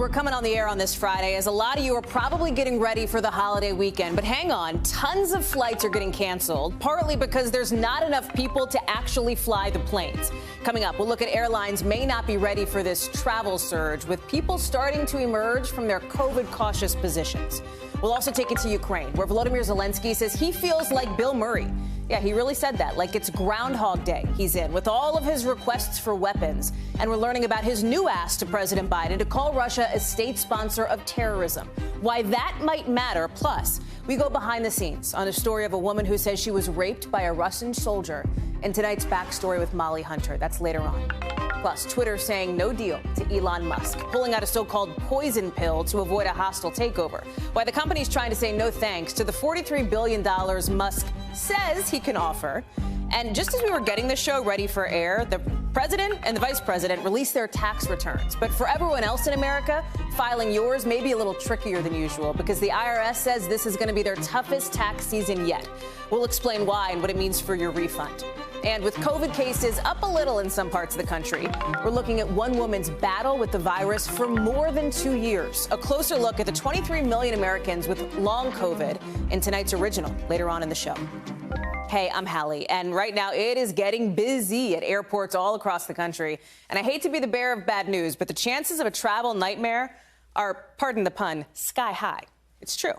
we're coming on the air on this Friday as a lot of you are probably getting ready for the holiday weekend. But hang on, tons of flights are getting canceled, partly because there's not enough people to actually fly the planes. Coming up, we'll look at airlines may not be ready for this travel surge, with people starting to emerge from their COVID cautious positions. We'll also take it to Ukraine, where Volodymyr Zelensky says he feels like Bill Murray. Yeah, he really said that, like it's Groundhog Day he's in, with all of his requests for weapons. And we're learning about his new ask to President Biden to call Russia a state sponsor of terrorism. Why that might matter. Plus, we go behind the scenes on a story of a woman who says she was raped by a Russian soldier. In tonight's backstory with Molly Hunter. That's later on. Plus, Twitter saying no deal to Elon Musk, pulling out a so-called poison pill to avoid a hostile takeover. Why the company's trying to say no thanks to the $43 billion Musk says he can offer. And just as we were getting the show ready for air, the president and the vice president released their tax returns. But for everyone else in America, filing yours may be a little trickier than usual because the IRS says this is going to be their toughest tax season yet. We'll explain why and what it means for your refund. And with COVID cases up a little in some parts of the country, we're looking at one woman's battle with the virus for more than 2 years. A closer look at the 23 million Americans with long COVID in tonight's original later on in the show. Hey, I'm Hallie, and right now it is getting busy at airports all across the country. And I hate to be the bearer of bad news, but the chances of a travel nightmare are, pardon the pun, sky high. It's true.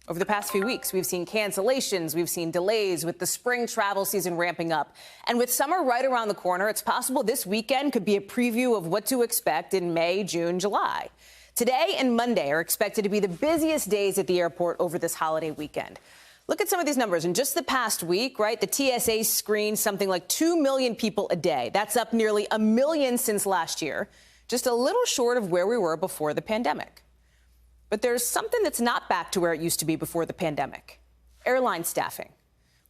Over the past few weeks, we've seen cancellations, we've seen delays with the spring travel season ramping up. And with summer right around the corner, it's possible this weekend could be a preview of what to expect in May, June, July. Today and Monday are expected to be the busiest days at the airport over this holiday weekend. Look at some of these numbers. In just the past week, right, the TSA screened something like 2 million people a day. That's up nearly 1 million since last year, just a little short of where we were before the pandemic. But there's something that's not back to where it used to be before the pandemic. Airline staffing.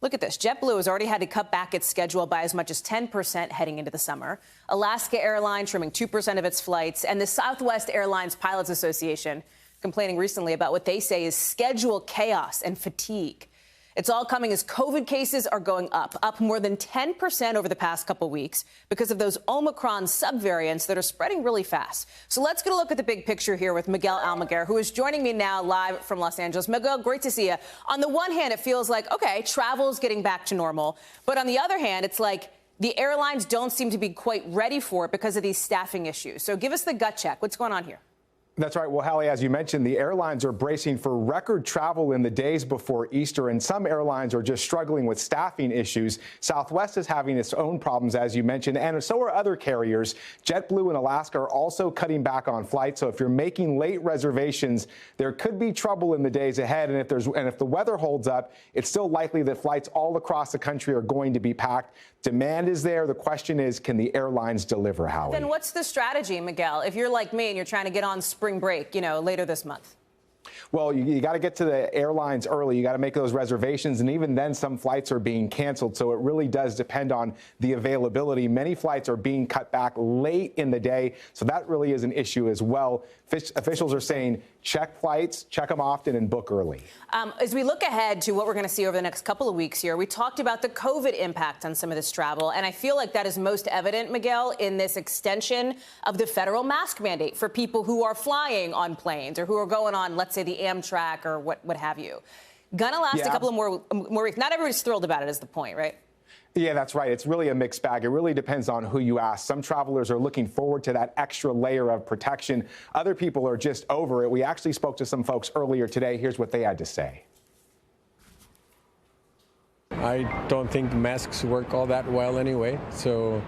Look at this. JetBlue has already had to cut back its schedule by as much as 10% heading into the summer. Alaska Airlines trimming 2% of its flights, and the Southwest Airlines Pilots Association complaining recently about what they say is schedule chaos and fatigue. It's all coming as COVID cases are going up more than 10% over the past couple weeks because of those Omicron subvariants that are spreading really fast. So let's get a look at the big picture here with Miguel Almaguer, who is joining me now live from Los Angeles. Miguel, great to see you. On the one hand, it feels like, okay, travel's getting back to normal. But on the other hand, it's like the airlines don't seem to be quite ready for it because of these staffing issues. So give us the gut check. What's going on here? That's right. Well, Hallie, as you mentioned, the airlines are bracing for record travel in the days before Easter, and some airlines are just struggling with staffing issues. Southwest is having its own problems, as you mentioned, and so are other carriers. JetBlue and Alaska are also cutting back on flights. So if you're making late reservations, there could be trouble in the days ahead. And if the weather holds up, it's still likely that flights all across the country are going to be packed. Demand is there. The question is, can the airlines deliver, Hallie? Then what's the strategy, Miguel, if you're like me and you're trying to get on spring break, later this month? Well, you got to get to the airlines early. You got to make those reservations. And even then, some flights are being canceled. So it really does depend on the availability. Many flights are being cut back late in the day. So that really is an issue as well. Officials are saying check flights, check them often, and book early. As we look ahead to what we're going to see over the next couple of weeks here, we talked about the COVID impact on some of this travel. And I feel like that is most evident, Miguel, in this extension of the federal mask mandate for people who are flying on planes or who are going on, let's say, the Amtrak or what have you. Gonna last a couple of more weeks. Not everybody's thrilled about it is the point, right? Yeah, that's right. It's really a mixed bag. It really depends on who you ask. Some travelers are looking forward to that extra layer of protection. Other people are just over it. We actually spoke to some folks earlier today. Here's what they had to say. I don't think masks work all that well anyway, so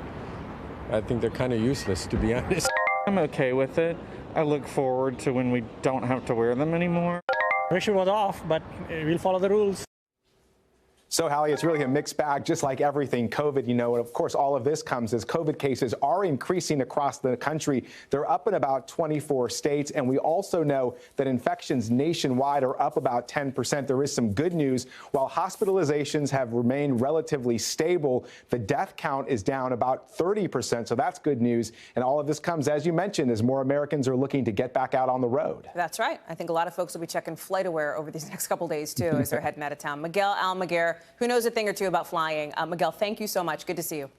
I think they're kind of useless, to be honest. I'm okay with it. I look forward to when we don't have to wear them anymore. Pressure was off, but we'll follow the rules. So, Hallie, it's really a mixed bag, just like everything COVID, and of course, all of this comes as COVID cases are increasing across the country. They're up in about 24 states. And we also know that infections nationwide are up about 10%. There is some good news. While hospitalizations have remained relatively stable, the death count is down about 30%. So that's good news. And all of this comes, as you mentioned, as more Americans are looking to get back out on the road. That's right. I think a lot of folks will be checking FlightAware over these next couple days, too, as they're heading out of town. Miguel Almaguer, who knows a thing or two about flying. Miguel, thank you so much. Good to see you.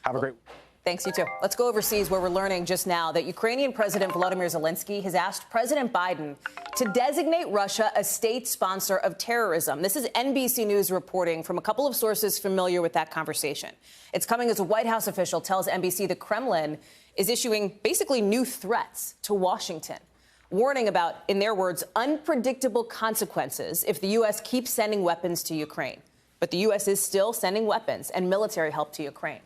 Have a great Thanks, you too. Let's go overseas, where we're learning just now that Ukrainian President Volodymyr Zelensky has asked President Biden to designate Russia a state sponsor of terrorism. This is NBC News reporting from a couple of sources familiar with that conversation. It's coming as a White House official tells NBC the Kremlin is issuing basically new threats to Washington, warning about, in their words, unpredictable consequences if the U.S. keeps sending weapons to Ukraine. But the U.S. is still sending weapons and military help to Ukraine.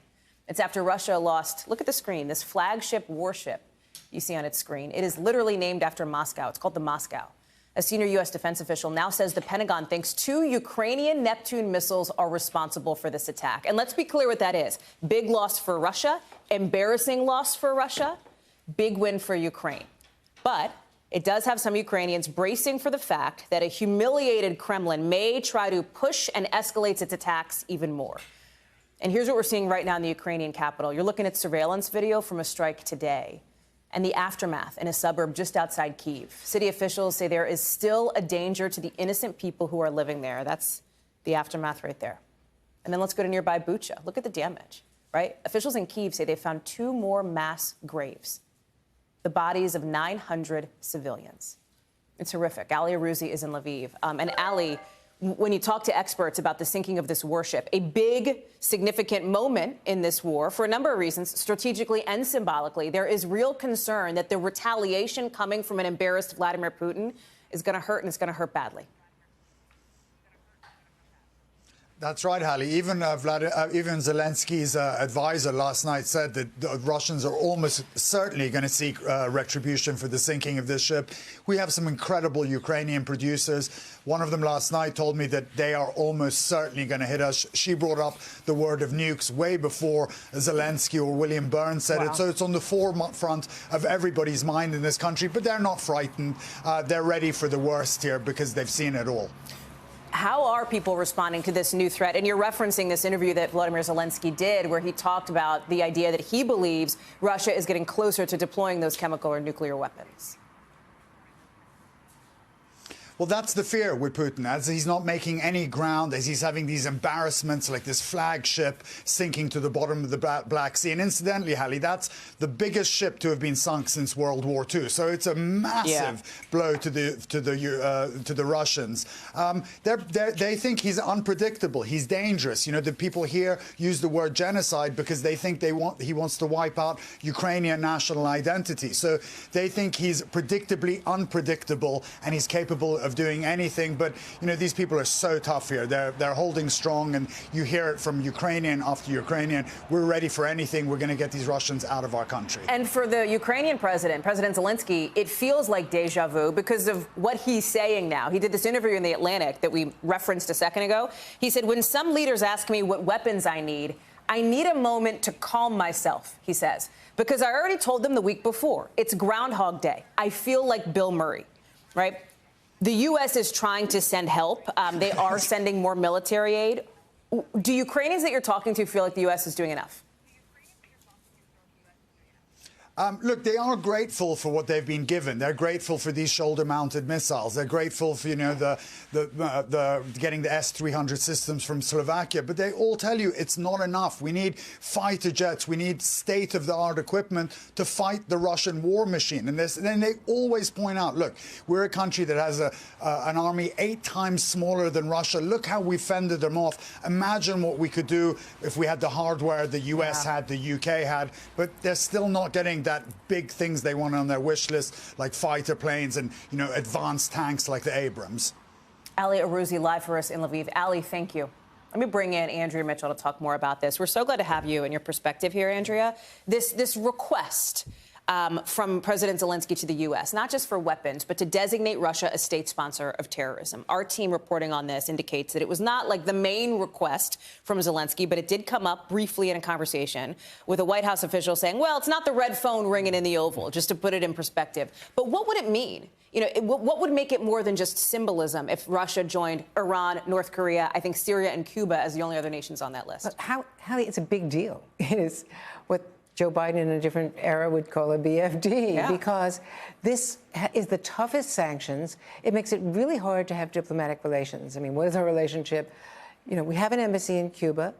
It's after Russia lost, look at the screen, this flagship warship you see on its screen. It is literally named after Moscow. It's called the Moscow. A senior U.S. defense official now says the Pentagon thinks 2 Ukrainian Neptune missiles are responsible for this attack. And let's be clear what that is. Big loss for Russia, embarrassing loss for Russia, big win for Ukraine. But it does have some Ukrainians bracing for the fact that a humiliated Kremlin may try to push and escalate its attacks even more. And here's what we're seeing right now in the Ukrainian capital. You're looking at surveillance video from a strike today and the aftermath in a suburb just outside Kyiv. City officials say there is still a danger to the innocent people who are living there. That's the aftermath right there. And then let's go to nearby Bucha. Look at the damage, right? Officials in Kyiv say they found 2 more mass graves, the bodies of 900 civilians. It's horrific. Hallie is in Lviv. And Hallie, when you talk to experts about the sinking of this warship, a big, significant moment in this war for a number of reasons, strategically and symbolically, there is real concern that the retaliation coming from an embarrassed Vladimir Putin is going to hurt, and it's going to hurt badly. That's right, Hallie. Even Zelensky's advisor last night said that the Russians are almost certainly going to seek retribution for the sinking of this ship. We have some incredible Ukrainian producers. One of them last night told me that they are almost certainly going to hit us. She brought up the word of nukes way before Zelensky or William Burns said it. So it's on the forefront of everybody's mind in this country. But they're not frightened. They're ready for the worst here because they've seen it all. How are people responding to this new threat? And you're referencing this interview that Volodymyr Zelensky did, where he talked about the idea that he believes Russia is getting closer to deploying those chemical or nuclear weapons. Well, that's the fear with Putin, as he's not making any ground, as he's having these embarrassments like this flagship sinking to the bottom of the Black Sea. And incidentally, Hallie, that's the biggest ship to have been sunk since World War II. So it's a massive blow to the Russians. They think he's unpredictable. He's dangerous. You know, the people here use the word genocide because they think he wants to wipe out Ukrainian national identity. So they think he's predictably unpredictable and he's capable of doing anything. But, you know, these people are so tough here. They're holding strong, and you hear it from Ukrainian after Ukrainian. We're ready for anything. We're going to get these Russians out of our country. And for the Ukrainian President Zelensky, it feels like deja vu because of what he's saying now. He did this interview in The Atlantic that we referenced a second ago. He said, when some leaders ask me what weapons I need a moment to calm myself, he says, because I already told them the week before. It's Groundhog Day. I feel like Bill Murray, right? The U.S. is trying to send help. They are sending more military aid. Do Ukrainians that you're talking to feel like the U.S. is doing enough? Look, they are grateful for what they've been given. They're grateful for these shoulder-mounted missiles. They're grateful for, you know, the getting the S-300 systems from Slovakia. But they all tell you it's not enough. We need fighter jets. We need state-of-the-art equipment to fight the Russian war machine. And then they always point out, look, we're a country that has an army 8 times smaller than Russia. Look how we fended them off. Imagine what we could do if we had the hardware the U.S. had, the UK had. But they're still not getting that big things they want on their wish list, like fighter planes and, you know, advanced tanks like the Abrams. Hallie live for us in Lviv. Hallie, thank you. Let me bring in Andrea Mitchell to talk more about this. We're so glad to have you and your perspective here, Andrea. This request from President Zelensky to the U.S., not just for weapons, but to designate Russia a state sponsor of terrorism. Our team reporting on this indicates that it was not like the main request from Zelensky, but it did come up briefly in a conversation with a White House official saying, well, it's not the red phone ringing in the Oval, just to put it in perspective. But what would it mean? You know, what would make it more than just symbolism if Russia joined Iran, North Korea, I think Syria and Cuba as the only other nations on that list? How it's a big deal. It is what Joe Biden in a different era would call a BFD, because this is the toughest sanctions. It makes it really hard to have diplomatic relations. I mean, what is our relationship? You know, we have an embassy in Cuba.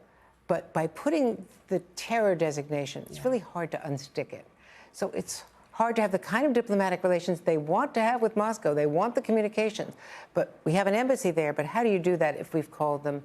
But by putting the terror designation, it's really hard to unstick it. So it's hard to have the kind of diplomatic relations they want to have with Moscow. They want the communications. But we have an embassy there. But how do you do that if we've called them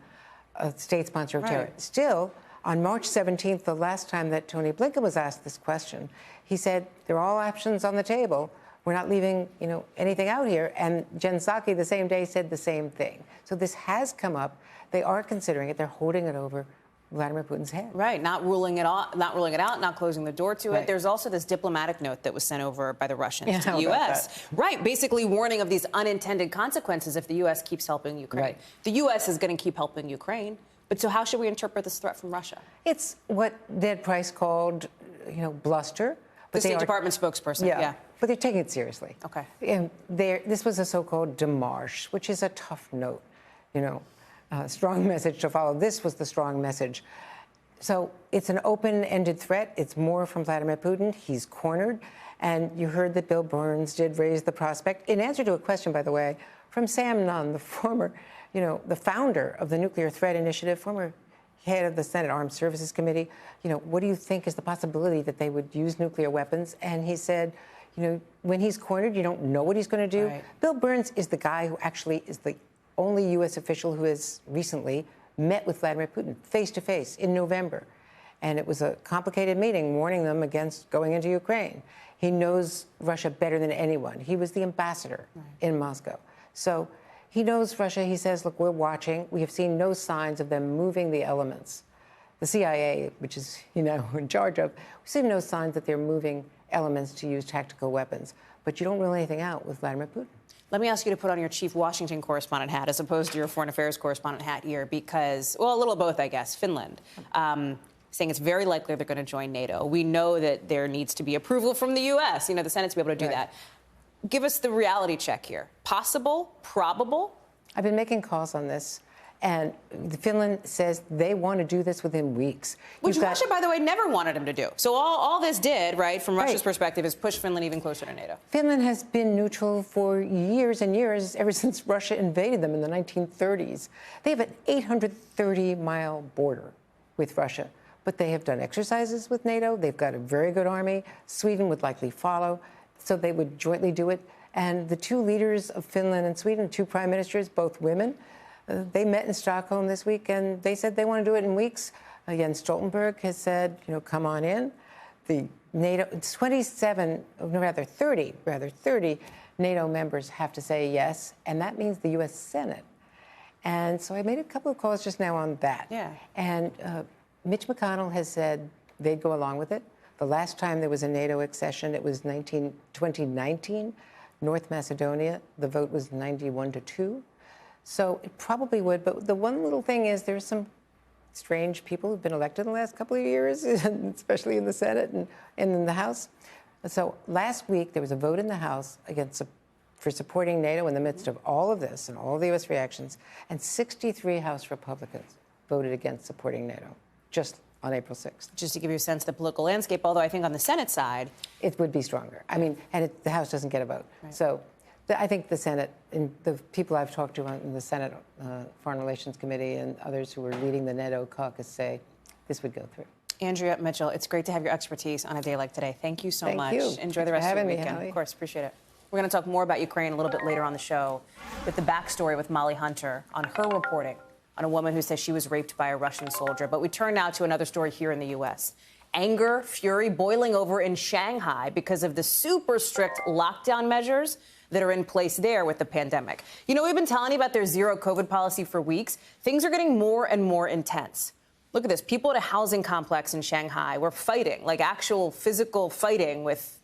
a state sponsor of terror? Still, on March 17th, the last time that Tony Blinken was asked this question, he said, there are all options on the table. We're not leaving, anything out here. And Jen Psaki the same day said the same thing. So this has come up. They are considering it. They're holding it over Vladimir Putin's head. Right, not ruling it out, not closing the door to it. There's also this diplomatic note that was sent over by the Russians to the U.S. Right, basically warning of these unintended consequences if the U.S. keeps helping Ukraine. Right. The U.S. is going to keep helping Ukraine. But so how should we interpret this threat from Russia? It's what Ned Price called, bluster. The State Department spokesperson, yeah. But they're taking it seriously. Okay. And this was a so-called démarche, which is a tough note, strong message to follow. This was the strong message. So it's an open-ended threat. It's more from Vladimir Putin. He's cornered. And you heard that Bill Burns did raise the prospect, in answer to a question, by the way, from Sam Nunn, the former, the founder of the Nuclear Threat Initiative, former head of the Senate Armed Services Committee. What do you think is the possibility that they would use nuclear weapons? And he said, when he's cornered, you don't know what he's going to do. Right. Bill Burns is the guy who actually is the only U.S. official who has recently met with Vladimir Putin face-to-face in November. And it was a complicated meeting, warning them against going into Ukraine. He knows Russia better than anyone. He was the ambassador in Moscow. So he knows Russia. He says, look, we're watching. We have seen no signs of them moving the elements. The CIA, which is, in charge of, we've seen no signs that they're moving elements to use tactical weapons. But you don't rule anything out with Vladimir Putin. Let me ask you to put on your chief Washington correspondent hat as opposed to your foreign affairs correspondent hat here because, well, a little of both, I guess. Finland, saying it's very likely they're going to join NATO. We know that there needs to be approval from the U.S., the Senate to be able to do that. Give us the reality check here. Possible? Probable? I've been making calls on this. And Finland says they want to do this within weeks. Which Russia, by the way, never wanted them to do. So all this did, right, from Russia's perspective, is push Finland even closer to NATO. Finland has been neutral for years and years, ever since Russia invaded them in the 1930s. They have an 830-mile border with Russia. But they have done exercises with NATO. They've got a very good army. Sweden would likely follow. So they would jointly do it. And the two leaders of Finland and Sweden, two prime ministers, both women, they met in Stockholm this week, and they said they want to do it in weeks. Jens Stoltenberg has said, come on in. The NATO, 30 NATO members have to say yes, and that means the U.S. Senate. And so I made a couple of calls just now on that. Yeah. And Mitch McConnell has said they'd go along with it. The last time there was a NATO accession, it was 2019, North Macedonia. The vote was 91-2. So it probably would. But the one little thing is there's some strange people who've been elected in the last couple of years, especially in the Senate and in the House. So last week there was a vote in the House for supporting NATO in the midst of all of this and all of the U.S. reactions. And 63 House Republicans voted against supporting NATO just on April 6th. Just to give you a sense of the political landscape, although I think on the Senate side, it would be stronger. I mean, and the House doesn't get a vote. Right. So I think the Senate, and the people I've talked to in the Senate Foreign Relations Committee and others who are leading the NATO caucus say this would go through. Andrea Mitchell, it's great to have your expertise on a day like today. Thank you so much. Thank you. Enjoy the rest of your weekend. Hallie. Of course, appreciate it. We're going to talk more about Ukraine a little bit later on the show with the backstory with Molly Hunter on her reporting on a woman who says she was raped by a Russian soldier. But we turn now to another story here in the U.S. Anger, fury boiling over in Shanghai because of the super strict lockdown measures that are in place there with the pandemic. We've been telling you about their zero COVID policy for weeks. Things are getting more and more intense. Look at this. People at a housing complex in Shanghai were fighting, like actual physical fighting with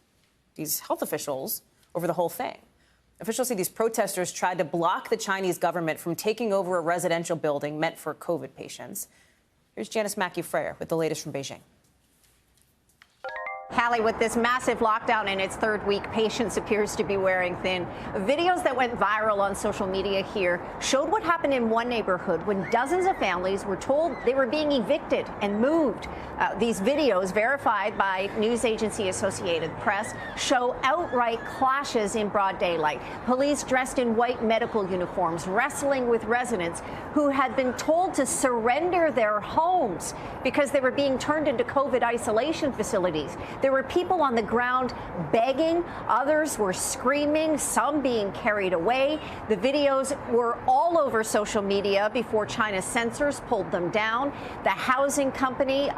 these health officials over the whole thing. Officials say these protesters tried to block the Chinese government from taking over a residential building meant for COVID patients. Here's Janice Mackey-Freyer with the latest from Beijing. Hallie, with this massive lockdown in its third week, patience appears to be wearing thin. Videos that went viral on social media here showed what happened in one neighborhood when dozens of families were told they were being evicted and moved. These videos, verified by news agency Associated Press, show outright clashes in broad daylight. Police dressed in white medical uniforms wrestling with residents who had been told to surrender their homes because they were being turned into COVID isolation facilities. There were people on the ground begging, others were screaming, some being carried away. The videos were all over social media before China's censors pulled them down. The housing company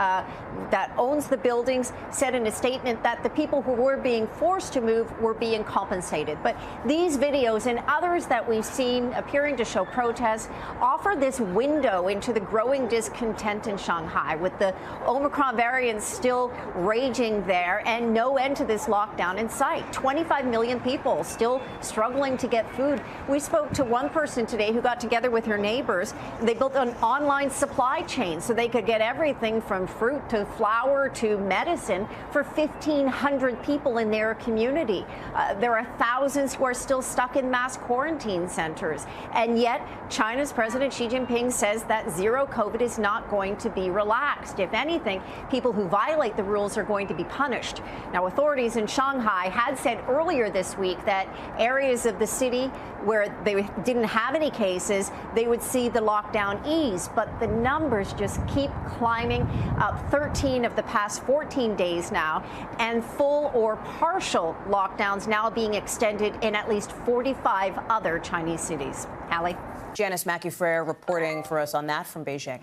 that owns the buildings said in a statement that the people who were being forced to move were being compensated. But these videos and others that we've seen appearing to show protests offer this window into the growing discontent in Shanghai, with the Omicron variant still raging there and no end to this lockdown in sight. 25 million people still struggling to get food. We spoke to one person today who got together with her neighbors. They built an online supply chain so they could get everything from fruit to flour to medicine for 1,500 people in their community. There are thousands who are still stuck in mass quarantine centers. And yet, China's President Xi Jinping says that zero COVID is not going to be relaxed. If anything, people who violate the rules are going to be punished. Now, authorities in Shanghai had said earlier this week that areas of the city where they didn't have any cases, they would see the lockdown ease. But the numbers just keep climbing up 13 of the past 14 days now, and full or partial lockdowns now being extended in at least 45 other Chinese cities. Hallie? Janice Mackey-Frere reporting for us on that from Beijing.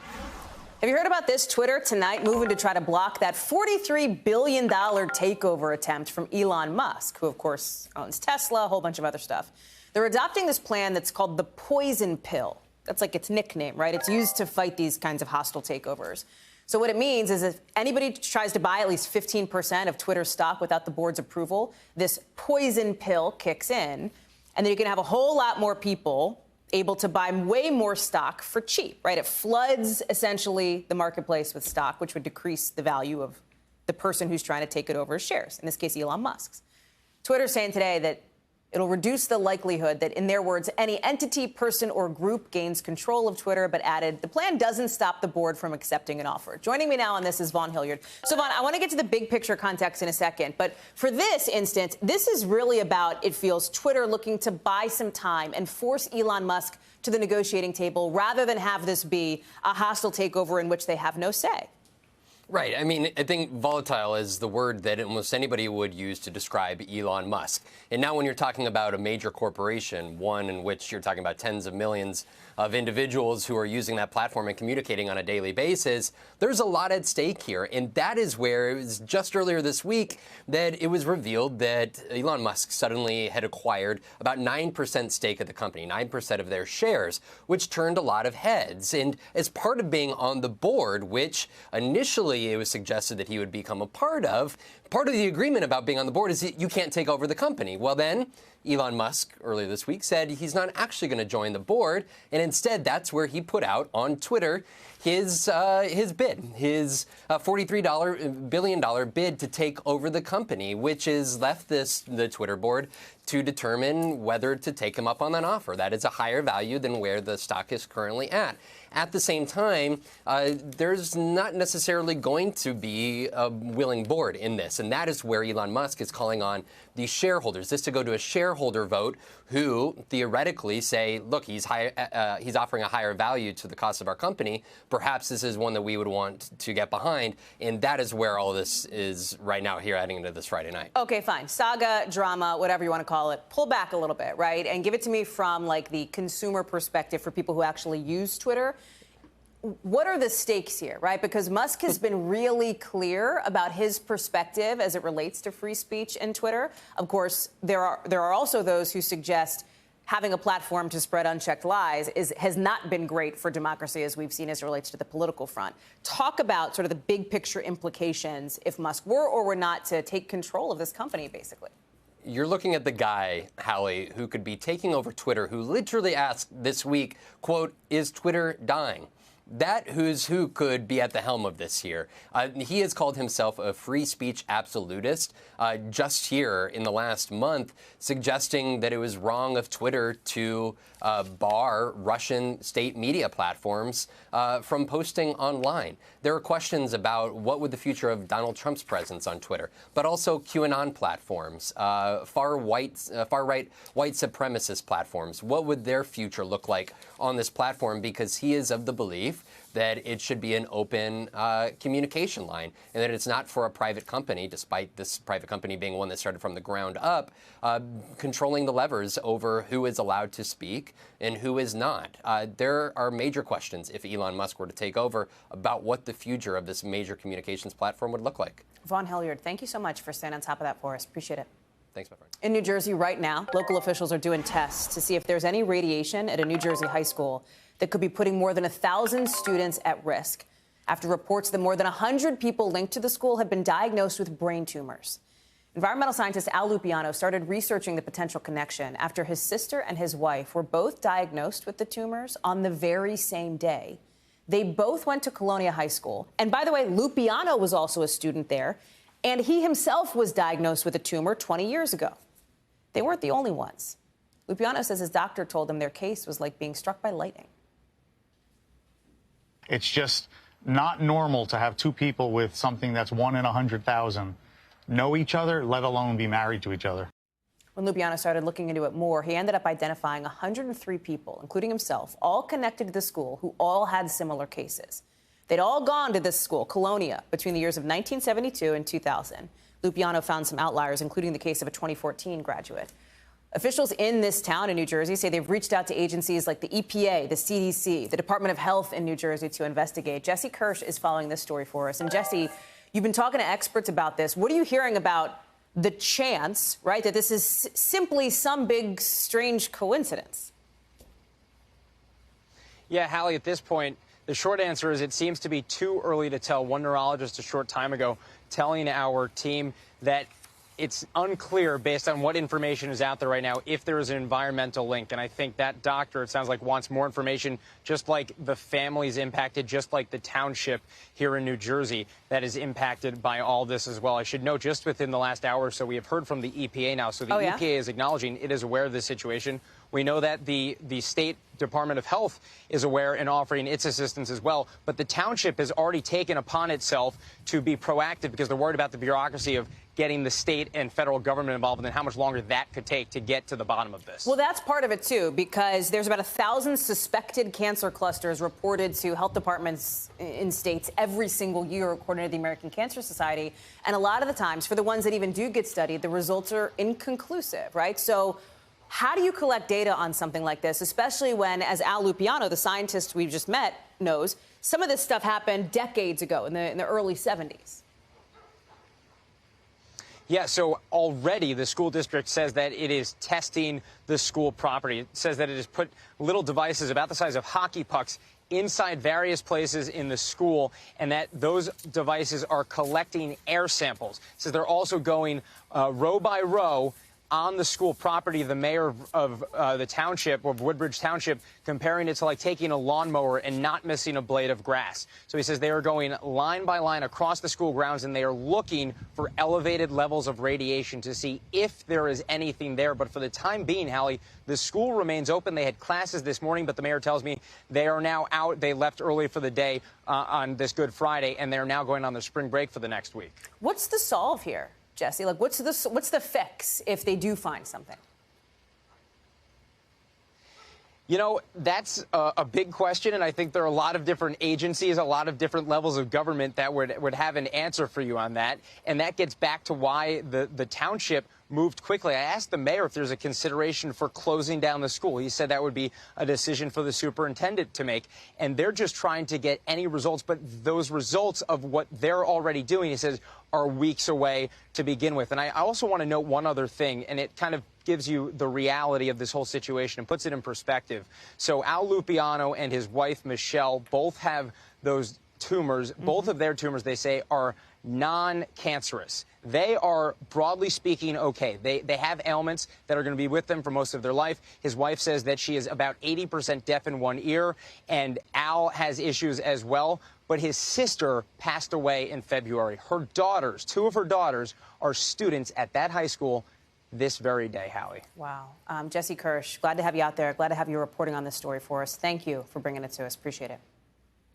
Have you heard about this? Twitter tonight moving to try to block that $43 billion takeover attempt from Elon Musk, who, of course, owns Tesla, a whole bunch of other stuff. They're adopting this plan that's called the poison pill. That's like its nickname, right? It's used to fight these kinds of hostile takeovers. So what it means is if anybody tries to buy at least 15% of Twitter's stock without the board's approval, this poison pill kicks in, and then you can have a whole lot more people able to buy way more stock for cheap, right? It floods, essentially, the marketplace with stock, which would decrease the value of the person who's trying to take it over as shares, in this case, Elon Musk's. Twitter's saying today that it'll reduce the likelihood that, in their words, any entity, person, or group gains control of Twitter, but added the plan doesn't stop the board from accepting an offer. Joining me now on this is Vaughn Hilliard. So, Vaughn, I want to get to the big picture context in a second, but for this instance, this is really about, it feels, Twitter looking to buy some time and force Elon Musk to the negotiating table rather than have this be a hostile takeover in which they have no say. Right. I mean, I think volatile is the word that almost anybody would use to describe Elon Musk. And now when you're talking about a major corporation, one in which you're talking about tens of millions of individuals who are using that platform and communicating on a daily basis, there's a lot at stake here. And that is where it was just earlier this week that it was revealed that Elon Musk suddenly had acquired about 9% stake of the company, 9% of their shares, which turned a lot of heads. And as part of being on the board, which initially it was suggested that he would become a part of the agreement about being on the board is that you can't take over the company. Well, then Elon Musk earlier this week said he's not actually going to join the board, and instead that's where he put out on Twitter his bid, his $43 billion bid to take over the company, which has left the Twitter board to determine whether to take him up on that offer. That is a higher value than where the stock is currently at. At the same time, there's not necessarily going to be a willing board in this, and that is where Elon Musk is calling on the shareholders, this to go to a shareholder vote who theoretically say, look, he's offering a higher value to the cost of our company. Perhaps this is one that we would want to get behind, and that is where all this is right now here heading into this Friday night. Okay, fine. Saga, drama, whatever you want to call it. Pull back a little bit, right? And give it to me from like the consumer perspective for people who actually use Twitter. What are the stakes here, right? Because Musk has been really clear about his perspective as it relates to free speech and Twitter. Of course, there are also those who suggest having a platform to spread unchecked lies has not been great for democracy, as we've seen as it relates to the political front. Talk about sort of the big picture implications if Musk were or were not to take control of this company, basically. You're looking at the guy, Hallie, who could be taking over Twitter, who literally asked this week, quote, is Twitter dying? that who's who could be at the helm of this here. He has called himself a free speech absolutist just here in the last month, suggesting that it was wrong of Twitter to bar Russian state media platforms from posting online. There are questions about what would the future of Donald Trump's presence on Twitter, but also QAnon platforms, far-right white supremacist platforms. What would their future look like on this platform? Because he is of the belief that it should be an open communication line and that it's not for a private company, despite this private company being one that started from the ground up, controlling the levers over who is allowed to speak and who is not. There are major questions, if Elon Musk were to take over, about what the future of this major communications platform would look like. Vaughn Hilliard, thank you so much for staying on top of that for us. Appreciate it. Thanks, my friend. In New Jersey right now, local officials are doing tests to see if there's any radiation at a New Jersey high school that could be putting more than 1,000 students at risk after reports that more than 100 people linked to the school have been diagnosed with brain tumors. Environmental scientist Al Lupiano started researching the potential connection after his sister and his wife were both diagnosed with the tumors on the very same day. They both went to Colonia High School. And by the way, Lupiano was also a student there, and he himself was diagnosed with a tumor 20 years ago. They weren't the only ones. Lupiano says his doctor told him their case was like being struck by lightning. It's just not normal to have two people with something that's 1 in 100,000 know each other, let alone be married to each other. When Lupiano started looking into it more, he ended up identifying 103 people, including himself, all connected to the school, who all had similar cases. They'd all gone to this school, Colonia, between the years of 1972 and 2000. Lupiano found some outliers, including the case of a 2014 graduate. Officials in this town in New Jersey say they've reached out to agencies like the EPA, the CDC, the Department of Health in New Jersey to investigate. Jesse Kirsch is following this story for us. And Jesse, you've been talking to experts about this. What are you hearing about the chance, right, that this is simply some big, strange coincidence? Yeah, Hallie, at this point, the short answer is it seems to be too early to tell. One neurologist a short time ago telling our team that it's unclear, based on what information is out there right now, if there is an environmental link. And I think that doctor, it sounds like, wants more information, just like the families impacted, just like the township here in New Jersey that is impacted by all this as well. I should note, just within the last hour or so, we have heard from the EPA now. So the EPA is acknowledging it is aware of this situation. We know that the State Department of Health is aware and offering its assistance as well. But the township has already taken upon itself to be proactive because they're worried about the bureaucracy of getting the state and federal government involved and how much longer that could take to get to the bottom of this. Well, that's part of it, too, because there's about 1,000 suspected cancer clusters reported to health departments in states every single year, according to the American Cancer Society. And a lot of the times, for the ones that even do get studied, the results are inconclusive, right? So how do you collect data on something like this, especially when, as Al Lupiano, the scientist we've just met, knows, some of this stuff happened decades ago in the early 70s? Yeah, so already the school district says that it is testing the school property. It says that it has put little devices about the size of hockey pucks inside various places in the school, and that those devices are collecting air samples. It says they're also going row by row on the school property. The mayor of the township, of Woodbridge Township, comparing it to like taking a lawnmower and not missing a blade of grass. So he says they are going line by line across the school grounds, and they are looking for elevated levels of radiation to see if there is anything there. But for the time being, Hallie, the school remains open. They had classes this morning, but the mayor tells me they are now out. They left early for the day on this Good Friday, and they're now going on their spring break for the next week. What's the solve here, Jesse? Like, what's the fix if they do find something? You know, that's a big question, and I think there are a lot of different agencies, a lot of different levels of government that would have an answer for you on that. And that gets back to why the township moved quickly. I asked the mayor if there's a consideration for closing down the school. He said that would be a decision for the superintendent to make. And they're just trying to get any results. But those results of what they're already doing, he says, are weeks away to begin with. And I also want to note one other thing, and it kind of gives you the reality of this whole situation and puts it in perspective. So Al Lupiano and his wife, Michelle, both have those tumors. Both of their tumors, they say, are non-cancerous. They are, broadly speaking, okay. They have ailments that are going to be with them for most of their life. His wife says that she is about 80% deaf in one ear, and Al has issues as well. But his sister passed away in February. Her daughters, two of her daughters, are students at that high school this very day, Hallie. Wow. Jesse Kirsch, glad to have you out there. Glad to have you reporting on this story for us. Thank you for bringing it to us. Appreciate it.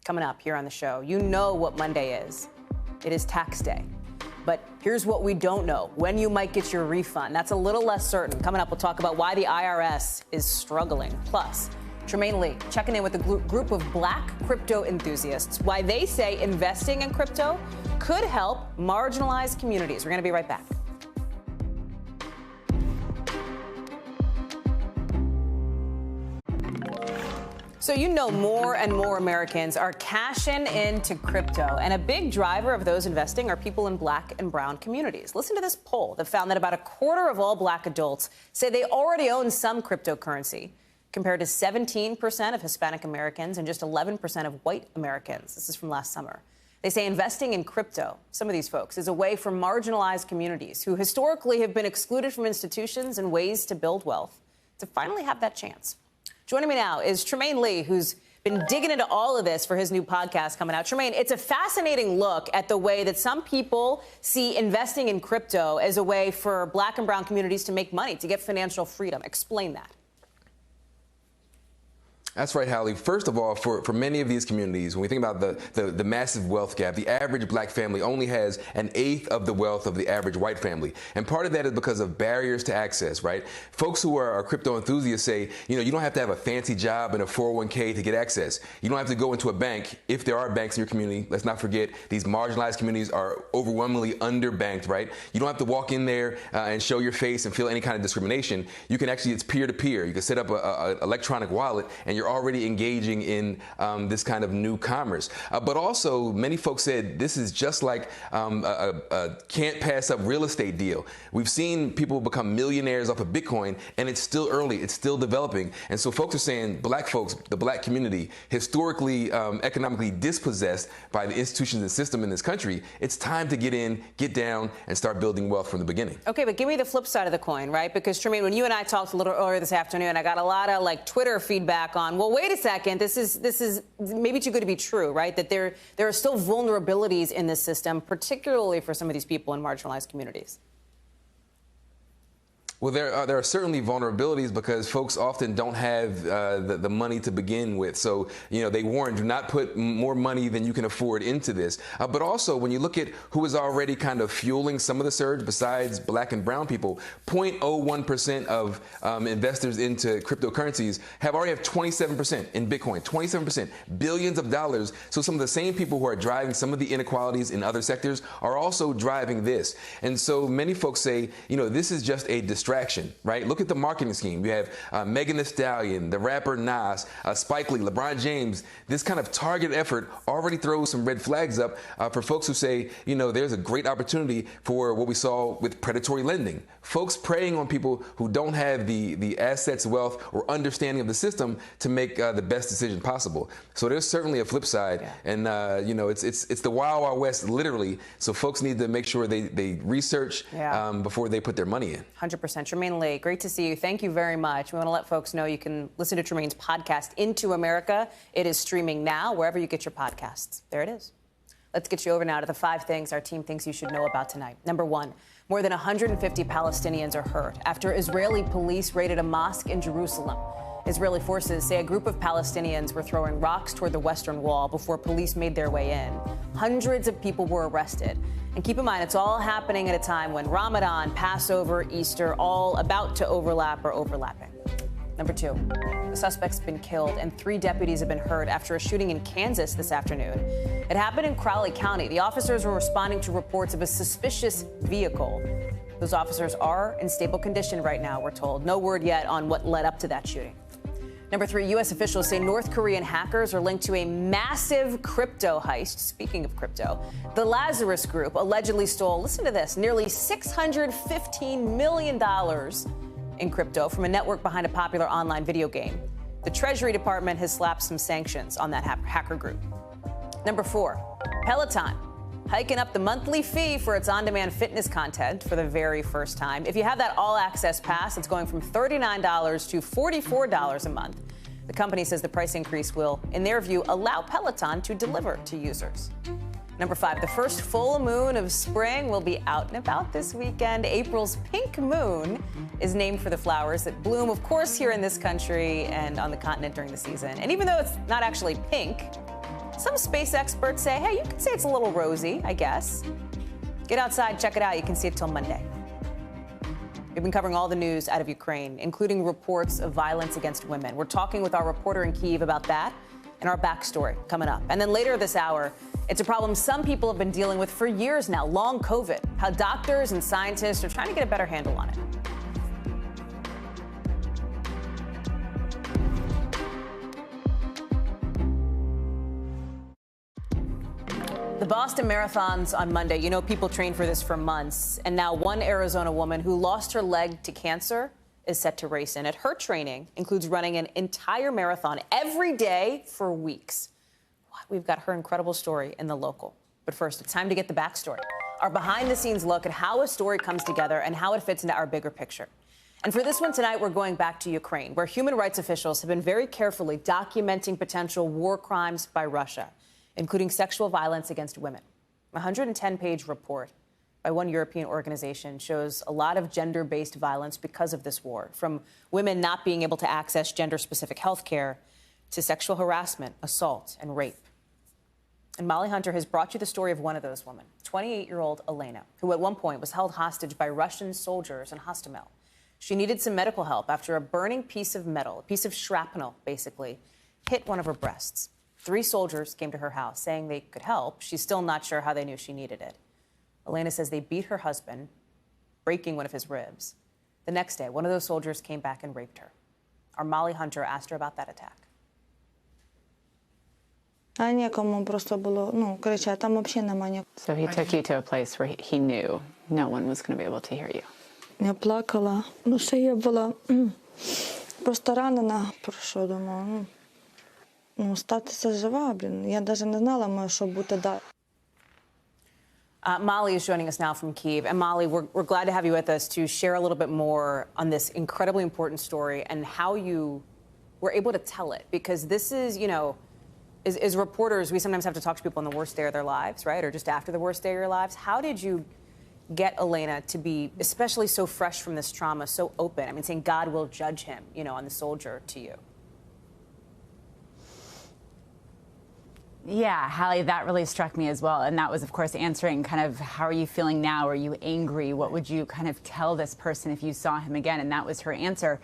Coming up here on the show, you know what Monday is. It is tax day. But here's what we don't know, when you might get your refund. That's a little less certain. Coming up, we'll talk about why the IRS is struggling. Plus, Tremaine Lee checking in with a group of black crypto enthusiasts, why they say investing in crypto could help marginalized communities. We're going to be right back. So you know more and more Americans are cashing into crypto, and a big driver of those investing are people in black and brown communities. Listen to this poll that found that about a quarter of all black adults say they already own some cryptocurrency, compared to 17% of Hispanic Americans and just 11% of white Americans. This is from last summer. They say investing in crypto, some of these folks, is a way for marginalized communities who historically have been excluded from institutions and ways to build wealth to finally have that chance. Joining me now is Tremaine Lee, who's been digging into all of this for his new podcast coming out. Tremaine, it's a fascinating look at the way that some people see investing in crypto as a way for black and brown communities to make money, to get financial freedom. Explain that. That's right, Hallie. First of all, for many of these communities, when we think about the massive wealth gap, the average black family only has 1/8 of the wealth of the average white family. And part of that is because of barriers to access, right? Folks who are crypto enthusiasts say, you don't have to have a fancy job and a 401k to get access. You don't have to go into a bank if there are banks in your community. Let's not forget, these marginalized communities are overwhelmingly underbanked, right? You don't have to walk in there and show your face and feel any kind of discrimination. You can actually, it's peer-to-peer. You can set up an electronic wallet and you're already engaging in this kind of new commerce. But also, many folks said this is just like a can't pass up real estate deal. We've seen people become millionaires off of Bitcoin, and it's still early, it's still developing. And so folks are saying black folks, the black community, historically economically dispossessed by the institutions and system in this country, it's time to get in, get down, and start building wealth from the beginning. Okay, but give me the flip side of the coin, right? Because, Tremaine, when you and I talked a little earlier this afternoon, I got a lot of Twitter feedback on, well, wait a second, this is maybe too good to be true, right? That there are still vulnerabilities in this system, particularly for some of these people in marginalized communities. Well, there are certainly vulnerabilities because folks often don't have the money to begin with. So, they warn, do not put more money than you can afford into this. But also, when you look at who is already kind of fueling some of the surge besides black and brown people, 0.01% of investors into cryptocurrencies already have 27% in Bitcoin, 27%, billions of dollars. So some of the same people who are driving some of the inequalities in other sectors are also driving this. And so many folks say, this is just a distraction, right? Look at the marketing scheme. You have Megan Thee Stallion, the rapper Nas, Spike Lee, LeBron James. This kind of targeted effort already throws some red flags up for folks who say, there's a great opportunity for what we saw with predatory lending. Folks preying on people who don't have the assets, wealth, or understanding of the system to make the best decision possible. So there's certainly a flip side, and it's the wild, wild west, literally. So folks need to make sure they research before they put their money in. 100%. Tremaine Lee, great to see you. Thank you very much. We want to let folks know you can listen to Tremaine's podcast, Into America. It is streaming now wherever you get your podcasts. There it is. Let's get you over now to the 5 things our team thinks you should know about tonight. Number 1, more than 150 Palestinians are hurt after Israeli police raided a mosque in Jerusalem. Israeli forces say a group of Palestinians were throwing rocks toward the Western Wall before police made their way in. Hundreds of people were arrested. And keep in mind, it's all happening at a time when Ramadan, Passover, Easter, all about to overlap or overlapping. Number 2, the suspect's been killed and 3 deputies have been hurt after a shooting in Kansas this afternoon. It happened in Crowley County. The officers were responding to reports of a suspicious vehicle. Those officers are in stable condition right now, we're told. No word yet on what led up to that shooting. Number 3, U.S. officials say North Korean hackers are linked to a massive crypto heist. Speaking of crypto, the Lazarus Group allegedly stole, listen to this, nearly $615 million in crypto from a network behind a popular online video game. The Treasury Department has slapped some sanctions on that hacker group. Number 4, Peloton hiking up the monthly fee for its on-demand fitness content for the very first time. If you have that all-access pass, it's going from $39 to $44 a month. The company says the price increase will, in their view, allow Peloton to deliver to users. Number 5, the first full moon of spring will be out and about this weekend. April's pink moon is named for the flowers that bloom, of course, here in this country and on the continent during the season. And even though it's not actually pink, some space experts say, hey, you can say it's a little rosy, I guess. Get outside, check it out. You can see it till Monday. We've been covering all the news out of Ukraine, including reports of violence against women. We're talking with our reporter in Kyiv about that and our backstory coming up. And then later this hour, it's a problem some people have been dealing with for years now, long COVID, how doctors and scientists are trying to get a better handle on it. The Boston Marathon's on Monday. You know, people train for this for months. And now one Arizona woman who lost her leg to cancer is set to race in it. Her training includes running an entire marathon every day for weeks. We've got her incredible story in The Local. But first, it's time to get the backstory. Our behind-the-scenes look at how a story comes together and how it fits into our bigger picture. And for this one tonight, we're going back to Ukraine, where human rights officials have been very carefully documenting potential war crimes by Russia, including sexual violence against women. A 110-page report by one European organization shows a lot of gender-based violence because of this war, from women not being able to access gender-specific health care to sexual harassment, assault, and rape. And Molly Hunter has brought you the story of one of those women, 28-year-old Elena, who at one point was held hostage by Russian soldiers in Hostomel. She needed some medical help after a burning piece of metal, a piece of shrapnel, basically, hit one of her breasts. 3 soldiers came to her house saying they could help. She's still not sure how they knew she needed it. Elena says they beat her husband, breaking one of his ribs. The next day, one of those soldiers came back and raped her. Our Molly Hunter asked her about that attack. So he took you to a place where he knew no one was going to be able to hear you. Я плакала. Ну, ще я була просто ранена, про що думала. Ну, статися жива, я навіть не знала, що буде далі. Molly is joining us now from Kyiv. And Molly, we're glad to have you with us to share a little bit more on this incredibly important story and how you were able to tell it. Because this is, you know, as reporters, we sometimes have to talk to people on the worst day of their lives, right? Or just after the worst day of your lives. How did you get Elena to be, especially so fresh from this trauma, so open? I mean, saying God will judge him, you know, on the soldier to you. Yeah, Hallie, that really struck me as well. And that was, of course, answering kind of how are you feeling now? Are you angry? What would you kind of tell this person if you saw him again? And that was her answer.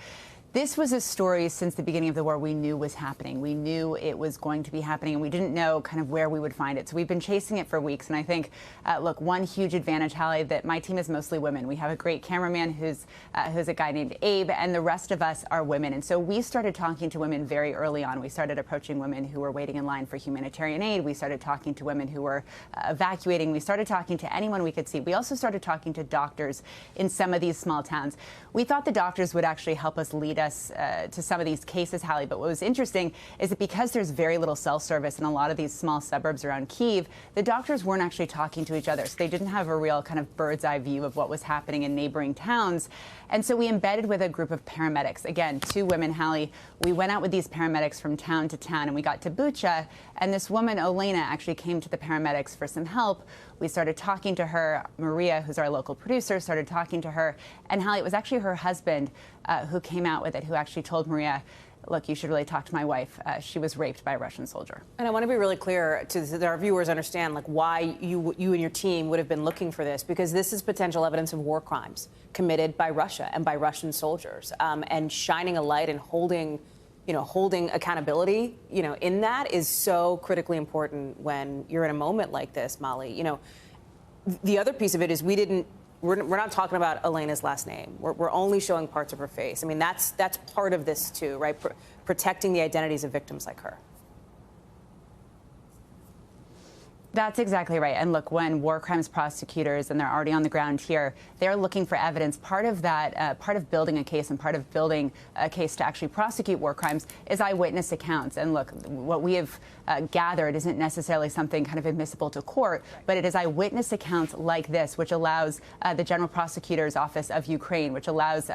This was a story since the beginning of the war we knew was happening. We knew it was going to be happening, and we didn't know kind of where we would find it. So we've been chasing it for weeks. And I think, look, one huge advantage, Hallie, that my team is mostly women. We have a great cameraman who's a guy named Abe, and the rest of us are women. And so we started talking to women very early on. We started approaching women who were waiting in line for humanitarian aid. We started talking to women who were evacuating. We started talking to anyone we could see. We also started talking to doctors in some of these small towns. We thought the doctors would actually help us lead us to some of these cases, Hallie. But what was interesting is that because there's very little cell service in a lot of these small suburbs around Kyiv, the doctors weren't actually talking to each other. So they didn't have a real kind of bird's eye view of what was happening in neighboring towns. And so we embedded with a group of paramedics. Again, 2 women, Hallie. We went out with these paramedics from town to town, and we got to Bucha. And this woman, Elena, actually came to the paramedics for some help. We started talking to her. Maria, who's our local producer, started talking to her. And Hallie, it was actually her husband who came out with it, who actually told Maria, look, you should really talk to my wife. She was raped by a Russian soldier. And I want to be really clear so that our viewers understand, like, why you and your team would have been looking for this, because this is potential evidence of war crimes committed by Russia and by Russian soldiers, and shining a light and holding accountability, in that is so critically important when you're in a moment like this, Molly. The other piece of it is we're not talking about Elena's last name. We're only showing parts of her face. I mean, that's part of this too, right? Protecting the identities of victims like her. That's exactly right. And look, when war crimes prosecutors, and they're already on the ground here, they're looking for evidence. Part of that, part of building a case and part of building a case to actually prosecute war crimes is eyewitness accounts. And look, what we have gathered isn't necessarily something kind of admissible to court, but it is eyewitness accounts like this, which allows the General Prosecutor's Office of Ukraine, which allows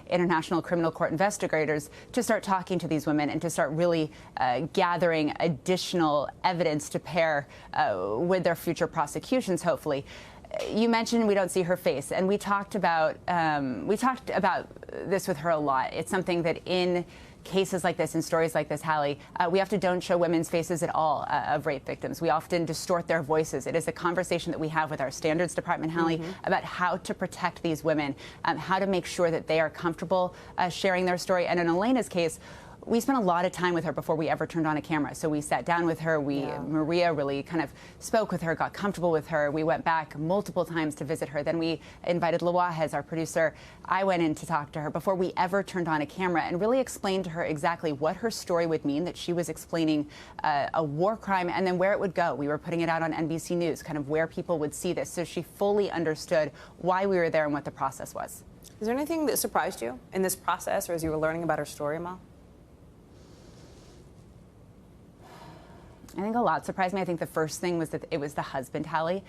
International Criminal Court investigators to start talking to these women and to start really gathering additional evidence to pair with their future prosecutions, hopefully. You mentioned we don't see her face, and we talked about this with her a lot. It's something that in cases like this, in stories like this, Hallie, we often don't show women's faces at all of rape victims. We often distort their voices. It is a conversation that we have with our standards department, Hallie, about how to protect these women, how to make sure that they are comfortable sharing their story. And in Elena's case, we spent a lot of time with her before we ever turned on a camera. So we sat down with her. Maria really kind of spoke with her, got comfortable with her. We went back multiple times to visit her. Then we invited Lawahez, our producer. I went in to talk to her before we ever turned on a camera and really explained to her exactly what her story would mean, that she was explaining a war crime and then where it would go. We were putting it out on NBC News, kind of where people would see this. So she fully understood why we were there and what the process was. Is there anything that surprised you in this process or as you were learning about her story, Amal? I think a lot surprised me. I think the first thing was that it was the husband, Hallie,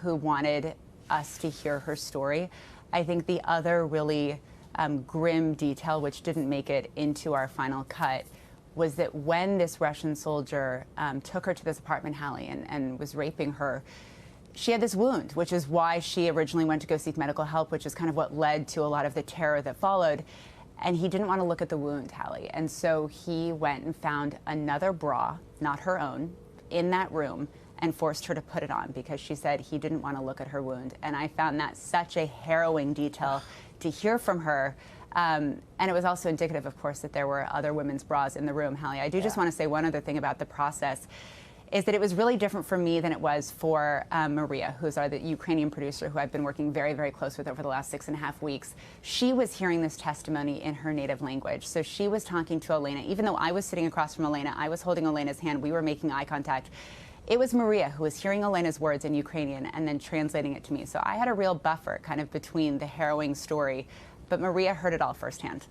who wanted us to hear her story. I think the other really grim detail, which didn't make it into our final cut, was that when this Russian soldier took her to this apartment, Hallie, and was raping her, she had this wound, which is why she originally went to go seek medical help, which is kind of what led to a lot of the terror that followed. And he didn't want to look at the wound, Hallie. And so he went and found another bra, not her own, in that room and forced her to put it on because she said he didn't want to look at her wound. And I found that such a harrowing detail to hear from her. And it was also indicative, of course, that there were other women's bras in the room, Hallie. I do just want to say one other thing about the process. Is that it was really different for me than it was for Maria, who's the Ukrainian producer who I've been working very, very close with over the last 6.5 weeks. She was hearing this testimony in her native language. So she was talking to Elena. Even though I was sitting across from Elena, I was holding Elena's hand. We were making eye contact. It was Maria who was hearing Elena's words in Ukrainian and then translating it to me. So I had a real buffer kind of between the harrowing story, but Maria heard it all firsthand.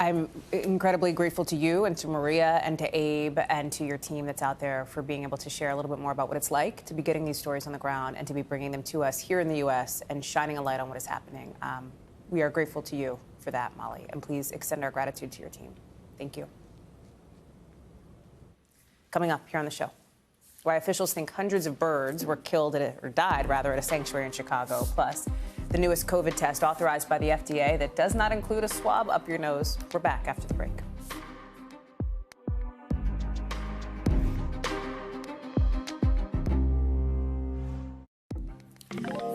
I'm incredibly grateful to you and to Maria and to Abe and to your team that's out there for being able to share a little bit more about what it's like to be getting these stories on the ground and to be bringing them to us here in the U.S. and shining a light on what is happening. We are grateful to you for that, Molly, and please extend our gratitude to your team. Thank you. Coming up here on the show, why officials think hundreds of birds were killed or died rather at a sanctuary in Chicago, plus the newest COVID test authorized by the FDA that does not include a swab up your nose. We're back after the break.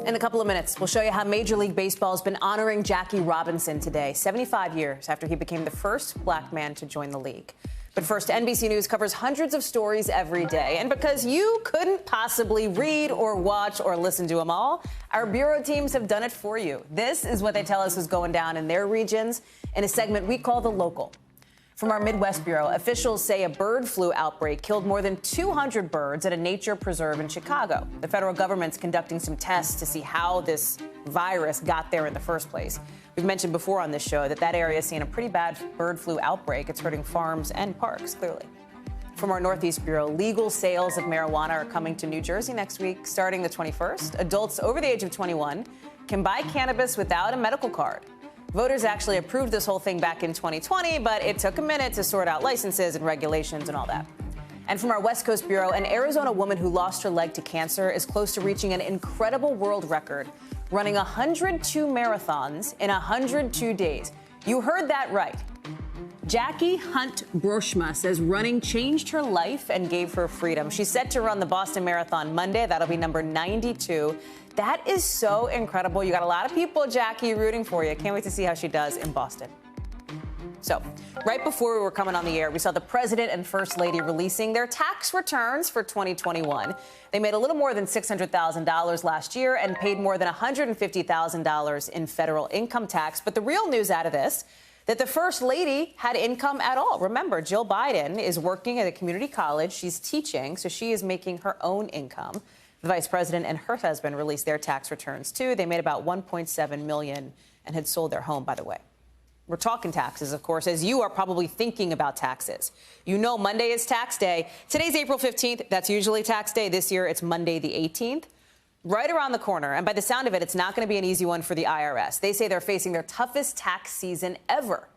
In a couple of minutes, we'll show you how Major League Baseball has been honoring Jackie Robinson today, 75 years after he became the first black man to join the league. But first, NBC News covers hundreds of stories every day. And because you couldn't possibly read or watch or listen to them all, our bureau teams have done it for you. This is what they tell us is going down in their regions in a segment we call The Local. From our Midwest Bureau, officials say a bird flu outbreak killed more than 200 birds at a nature preserve in Chicago. The federal government's conducting some tests to see how this virus got there in the first place. We've mentioned before on this show that area is seeing a pretty bad bird flu outbreak. It's hurting farms and parks, clearly. From our Northeast Bureau, legal sales of marijuana are coming to New Jersey next week, starting the 21st. Adults over the age of 21 can buy cannabis without a medical card. Voters actually approved this whole thing back in 2020, but it took a minute to sort out licenses and regulations and all that. And from our West Coast Bureau, an Arizona woman who lost her leg to cancer is close to reaching an incredible world record, running 102 marathons in 102 days. You heard that right. Jackie Hunt Broshma says running changed her life and gave her freedom. She's set to run the Boston Marathon Monday. That'll be number 92. That is so incredible. You got a lot of people, Jackie, rooting for you. Can't wait to see how she does in Boston. So, right before we were coming on the air, we saw the president and first lady releasing their tax returns for 2021. They made a little more than $600,000 last year and paid more than $150,000 in federal income tax. But the real news out of this, that the First Lady had income at all. Remember, Jill Biden is working at a community college. She's teaching, so she is making her own income. The vice president and her husband released their tax returns, too. They made about $1.7 million and had sold their home, by the way. We're talking taxes, of course, as you are probably thinking about taxes. You know Monday is tax day. Today's April 15th. That's usually tax day. This year, it's Monday the 18th. Right around the corner. And by the sound of it, it's not going to be an easy one for the IRS. They say they're facing their toughest tax season ever.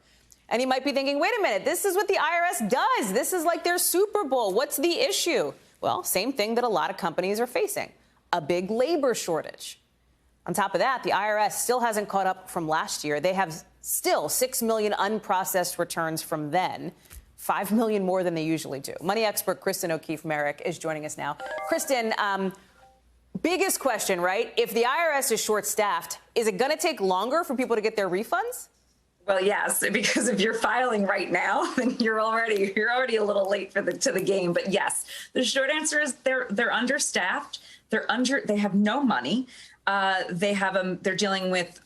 And you might be thinking, wait a minute, this is what the IRS does. This is like their Super Bowl. What's the issue? Well, same thing that a lot of companies are facing, a big labor shortage. On top of that, the IRS still hasn't caught up from last year. They have still 6 million unprocessed returns from then, 5 million more than they usually do. Money expert Kristen O'Keefe-Merrick is joining us now. Kristen, biggest question, right? If the IRS is short-staffed, is it going to take longer for people to get their refunds? Well, yes, because if you're filing right now, then you're already a little late to the game. But yes, the short answer is they're understaffed. They have no money. They're dealing with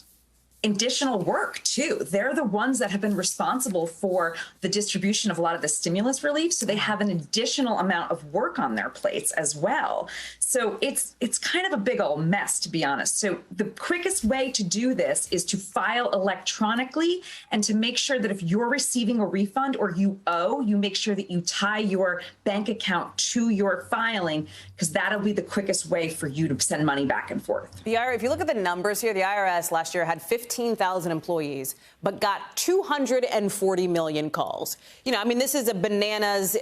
additional work, too. They're the ones that have been responsible for the distribution of a lot of the stimulus relief. So they have an additional amount of work on their plates as well. So it's kind of a big old mess, to be honest. So the quickest way to do this is to file electronically and to make sure that if you're receiving a refund or you owe, you make sure that you tie your bank account to your filing, because that'll be the quickest way for you to send money back and forth. If you look at the numbers here, the IRS last year had 15,000 employees, but got 240 million calls. You know, I mean, this is a bananas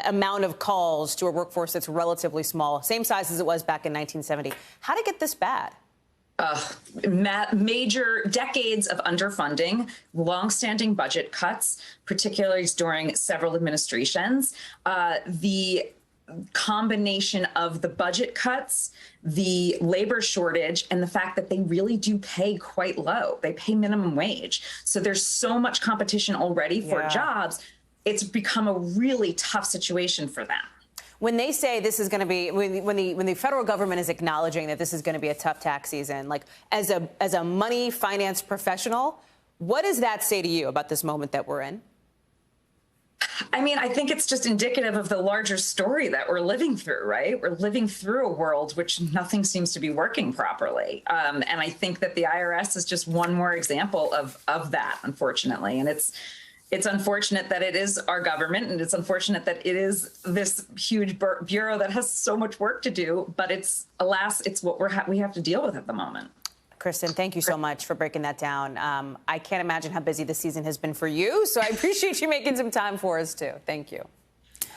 amount of calls to a workforce that's relatively small, same size as it was back in 1970. How did it get this bad? Major decades of underfunding, longstanding budget cuts, particularly during several administrations. The combination of the budget cuts, the labor shortage, and the fact that they really do pay quite low. They pay minimum wage. So there's so much competition already for jobs. It's become a really tough situation for them. When they say this is going to be, when the federal government is acknowledging that this is going to be a tough tax season, like as a money finance professional, what does that say to you about this moment that we're in? I mean, I think it's just indicative of the larger story that we're living through, right? We're living through a world which nothing seems to be working properly. And I think that the IRS is just one more example of that, unfortunately. And it's unfortunate that it is our government, and it's unfortunate that it is this huge bureau that has so much work to do. But it's, alas, it's what we have to deal with at the moment. Kristen, thank you so much for breaking that down. I can't imagine how busy this season has been for you, so I appreciate you making some time for us, too. Thank you.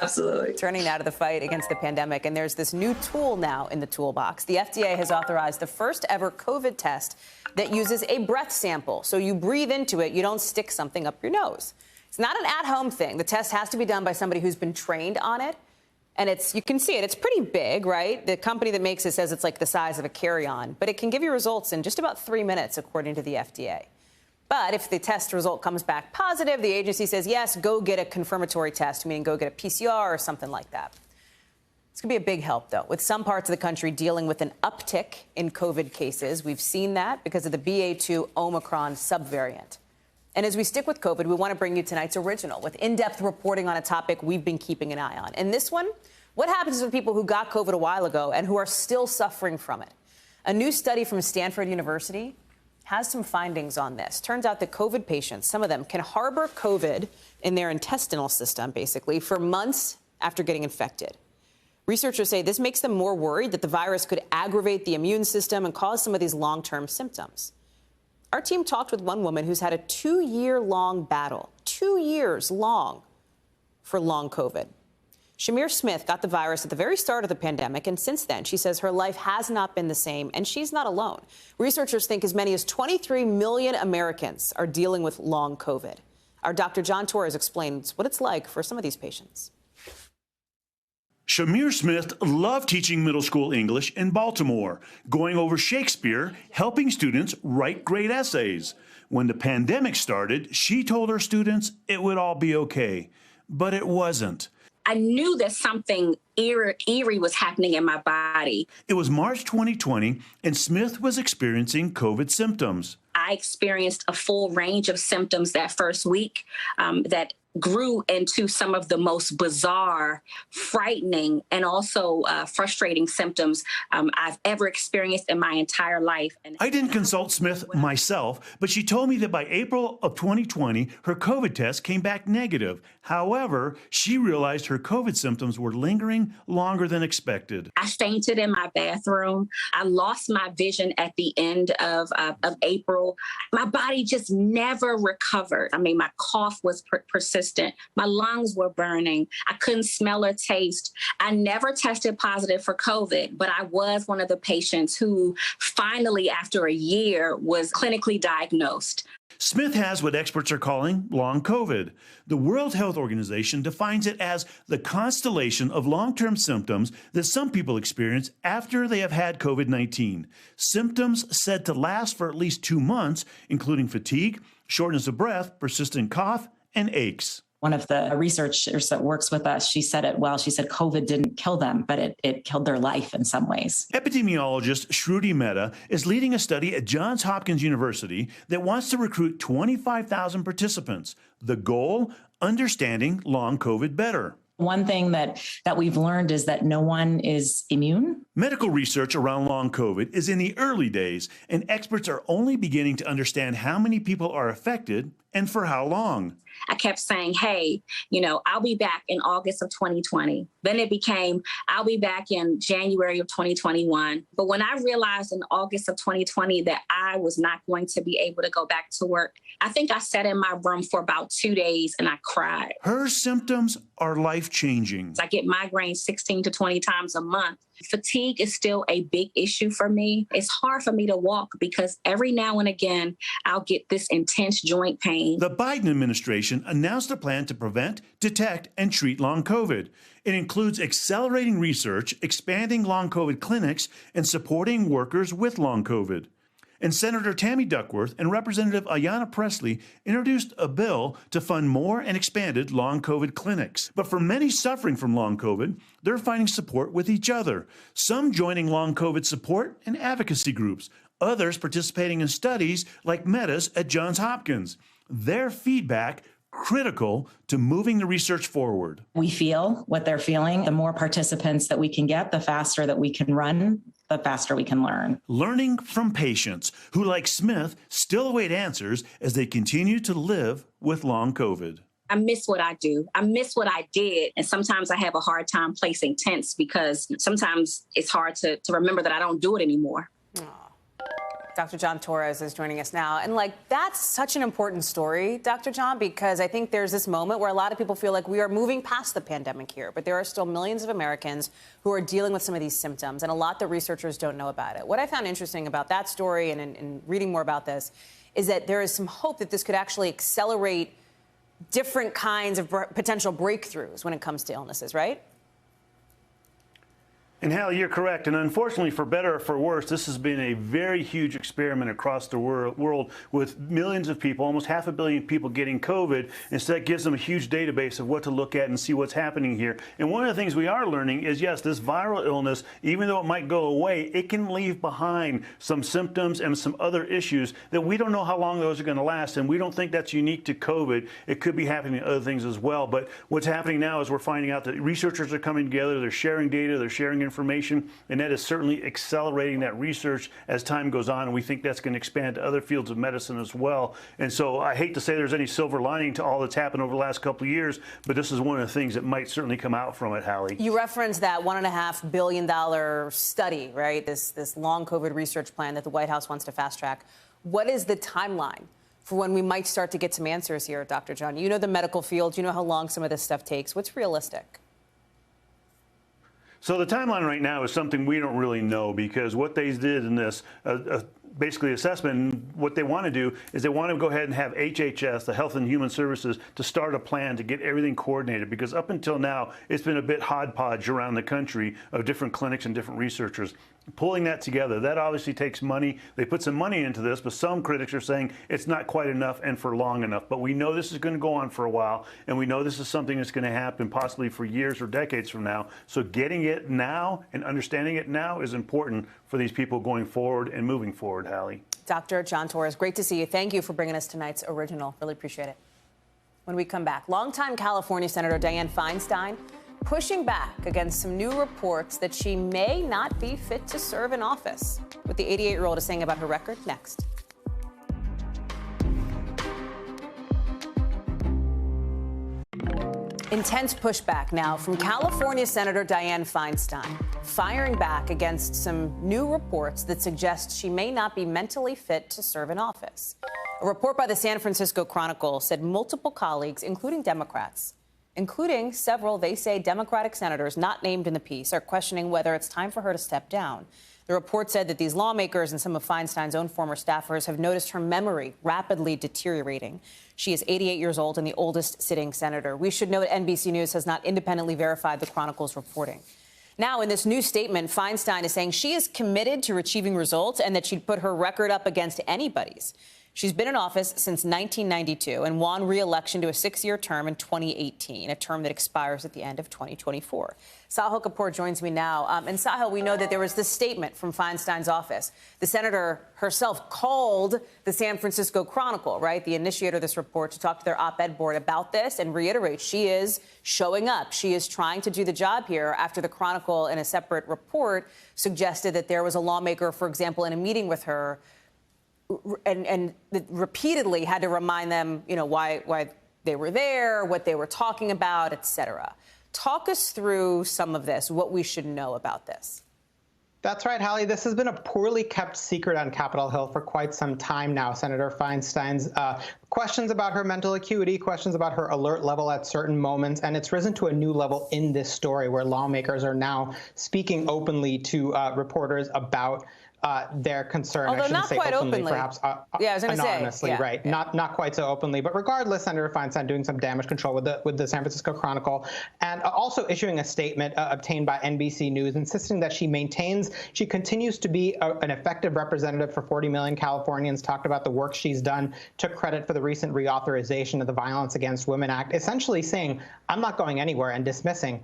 Absolutely. Turning now to the fight against the pandemic, and there's this new tool now in the toolbox. The FDA has authorized the first ever COVID test that uses a breath sample. So you breathe into it, you don't stick something up your nose. It's not an at-home thing. The test has to be done by somebody who's been trained on it. And you can see it. It's pretty big, right? The company that makes it says it's like the size of a carry-on, but it can give you results in just about 3 minutes, according to the FDA. But if the test result comes back positive, the agency says, yes, go get a confirmatory test, meaning go get a PCR or something like that. It's going to be a big help, though, with some parts of the country dealing with an uptick in COVID cases. We've seen that because of the BA2 Omicron subvariant. And as we stick with COVID, we want to bring you tonight's original with in-depth reporting on a topic we've been keeping an eye on. And this one, what happens with people who got COVID a while ago and who are still suffering from it? A new study from Stanford University has some findings on this. Turns out that COVID patients, some of them, can harbor COVID in their intestinal system, basically, for months after getting infected. Researchers say this makes them more worried that the virus could aggravate the immune system and cause some of these long-term symptoms. Our team talked with one woman who's had a 2-year-long battle, 2 years long, for long COVID. Shamir Smith got the virus at the very start of the pandemic, and since then, she says her life has not been the same, and she's not alone. Researchers think as many as 23 million Americans are dealing with long COVID. Our Dr. John Torres explains what it's like for some of these patients. Shamir Smith loved teaching middle school English in Baltimore, going over Shakespeare, helping students write great essays. When the pandemic started, she told her students it would all be okay, but it wasn't. I I knew that something eerie was happening in my body. It was March 2020, and Smith was experiencing COVID symptoms. I experienced a full range of symptoms that first week that grew into some of the most bizarre, frightening, and also frustrating symptoms I've ever experienced in my entire life. I didn't consult Smith myself, but she told me that by April of 2020, her COVID test came back negative. However, she realized her COVID symptoms were lingering longer than expected. I fainted in my bathroom. I lost my vision at the end of April. My body just never recovered. I mean, my cough was persistent. My lungs were burning. I couldn't smell or taste. I never tested positive for COVID, but I was one of the patients who finally, after a year, was clinically diagnosed. Smith has what experts are calling long COVID. The World Health Organization defines it as the constellation of long-term symptoms that some people experience after they have had COVID-19. Symptoms said to last for at least 2 months, including fatigue, shortness of breath, persistent cough, and aches. One of the researchers that works with us, she said it well. She said COVID didn't kill them, but it killed their life in some ways. Epidemiologist Shruti Mehta is leading a study at Johns Hopkins University that wants to recruit 25,000 participants. The goal, understanding long COVID better. One thing that we've learned is that no one is immune. Medical research around long COVID is in the early days, and experts are only beginning to understand how many people are affected and for how long. I kept saying, hey, I'll be back in August of 2020. Then it became, I'll be back in January of 2021. But when I realized in August of 2020 that I was not going to be able to go back to work, I think I sat in my room for about 2 days and I cried. Her symptoms are life-changing. I get migraines 16 to 20 times a month. Fatigue is still a big issue for me. It's hard for me to walk because every now and again, I'll get this intense joint pain. The Biden administration announced a plan to prevent, detect, and treat long COVID. It includes accelerating research, expanding long COVID clinics, and supporting workers with long COVID. And Senator Tammy Duckworth and Representative Ayanna Pressley introduced a bill to fund more and expanded long COVID clinics. But for many suffering from long COVID, they're finding support with each other. Some joining long COVID support and advocacy groups, others participating in studies like Mehta's at Johns Hopkins. Their feedback critical to moving the research forward. We feel what they're feeling. The more participants that we can get, the faster that we can run, the faster we can learn. Learning from patients who, like Smith, still await answers as they continue to live with long COVID. I miss what I do. I miss what I did. And sometimes I have a hard time placing tense because sometimes it's hard to remember that I don't do it anymore. Dr. John Torres is joining us now. And that's such an important story, Dr. John, because I think there's this moment where a lot of people feel like we are moving past the pandemic here, but there are still millions of Americans who are dealing with some of these symptoms and a lot that researchers don't know about it. What I found interesting about that story and in reading more about this is that there is some hope that this could actually accelerate different kinds of potential breakthroughs when it comes to illnesses, right? And Hallie, you're correct. And unfortunately, for better or for worse, this has been a very huge experiment across the world with millions of people, almost 500 million people getting COVID. And so that gives them a huge database of what to look at and see what's happening here. And one of the things we are learning is, yes, this viral illness, even though it might go away, it can leave behind some symptoms and some other issues that we don't know how long those are going to last. And we don't think that's unique to COVID. It could be happening to other things as well. But what's happening now is we're finding out that researchers are coming together, they're sharing data, they're sharing information, and that is certainly accelerating that research as time goes on, and we think that's going to expand to other fields of medicine as well. And so I hate to say there's any silver lining to all that's happened over the last couple of years, but this is one of the things that might certainly come out from it, Hallie. You referenced that $1.5 billion study, right? This long COVID research plan that the White House wants to fast track. What is the timeline for when we might start to get some answers here, Dr. John? You know the medical field. You know how long some of this stuff takes. What's realistic? So the timeline right now is something we don't really know because what they did in this, basically assessment. And what they want to do is they want to go ahead and have HHS, the Health and Human Services, to start a plan to get everything coordinated, because up until now, it's been a bit hodgepodge around the country of different clinics and different researchers. Pulling that together, that obviously takes money. They put some money into this, but some critics are saying it's not quite enough and for long enough. But we know this is going to go on for a while, and we know this is something that's going to happen possibly for years or decades from now. So getting it now and understanding it now is important for these people going forward and moving forward, Hallie. Dr. John Torres, great to see you. Thank you for bringing us tonight's original. Really appreciate it. When we come back, longtime California Senator Dianne Feinstein pushing back against some new reports that she may not be fit to serve in office. What the 88-year-old is saying about her record next. Intense pushback now from California Senator Dianne Feinstein, firing back against some new reports that suggest she may not be mentally fit to serve in office. A report by the San Francisco Chronicle said multiple colleagues, including Democrats, including several, they say, Democratic senators not named in the piece, are questioning whether it's time for her to step down. The report said that these lawmakers and some of Feinstein's own former staffers have noticed her memory rapidly deteriorating. She is 88 years old and the oldest sitting senator. We should note NBC News has not independently verified the Chronicle's reporting. Now, in this new statement, Feinstein is saying she is committed to achieving results and that she'd put her record up against anybody's. She's been in office since 1992 and won re-election to a 6-year term in 2018, a term that expires at the end of 2024. Sahil Kapoor joins me now. And Sahil, we know that there was this statement from Feinstein's office. The senator herself called the San Francisco Chronicle, right, the initiator of this report, to talk to their op-ed board about this and reiterate she is showing up. She is trying to do the job here after the Chronicle, in a separate report, suggested that there was a lawmaker, for example, in a meeting with her and repeatedly had to remind them, you know, why they were there, what they were talking about, et cetera. Talk us through some of this, what we should know about this. That's right, Hallie. This has been a poorly kept secret on Capitol Hill for quite some time now. Senator Feinstein's questions about her mental acuity, questions about her alert level at certain moments, and it's risen to a new level in this story where lawmakers are now speaking openly to reporters about their concern. Although I shouldn't not say quite openly, perhaps yeah, I was going to say, anonymously, yeah, right? yeah. Not quite so openly, but regardless, Senator Feinstein doing some damage control with the San Francisco Chronicle, and also issuing a statement obtained by NBC News, insisting that she continues to be an effective representative for 40 million Californians. Talked about the work she's done, took credit for the recent reauthorization of the Violence Against Women Act, essentially saying, I'm not going anywhere, and dismissing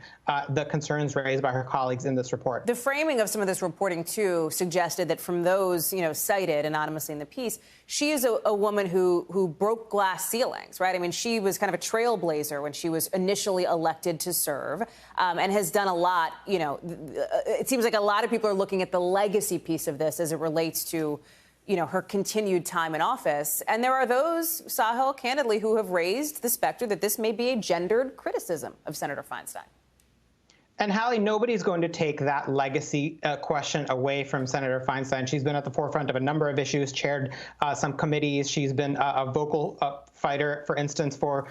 the concerns raised by her colleagues in this report. The framing of some of this reporting, too, suggested that from those, cited anonymously in the piece, she is a woman who broke glass ceilings, right? I mean, she was kind of a trailblazer when she was initially elected to serve, and has done a lot. It seems like a lot of people are looking at the legacy piece of this as it relates to, her continued time in office. And there are those, Sahil, candidly, who have raised the specter that this may be a gendered criticism of Senator Feinstein. And Hallie, nobody's going to take that legacy question away from Senator Feinstein. She's been at the forefront of a number of issues, chaired some committees. She's been a vocal fighter, for instance, for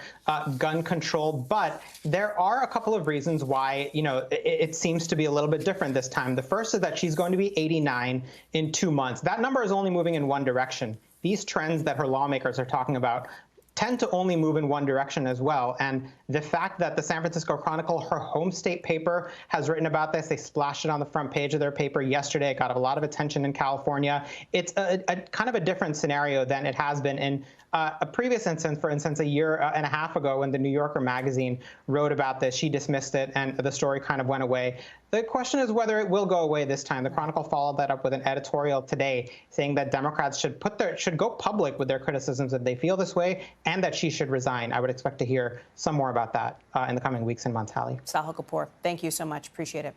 gun control. But there are a couple of reasons why, it seems to be a little bit different this time. The first is that she's going to be 89 in 2 months. That number is only moving in one direction. These trends that her lawmakers are talking about tend to only move in one direction as well. And the fact that the San Francisco Chronicle, her home state paper, has written about this, they splashed it on the front page of their paper yesterday. It got a lot of attention in California. It's a kind of a different scenario than it has been in a previous instance. For instance, a year and a half ago, when the New Yorker magazine wrote about this, she dismissed it and the story kind of went away. The question is whether it will go away this time. The Chronicle followed that up with an editorial today saying that Democrats should go public with their criticisms if they feel this way, and that she should resign. I would expect to hear some more about that in the coming weeks and months, Hallie. Sahil Kapoor, thank you so much. Appreciate it.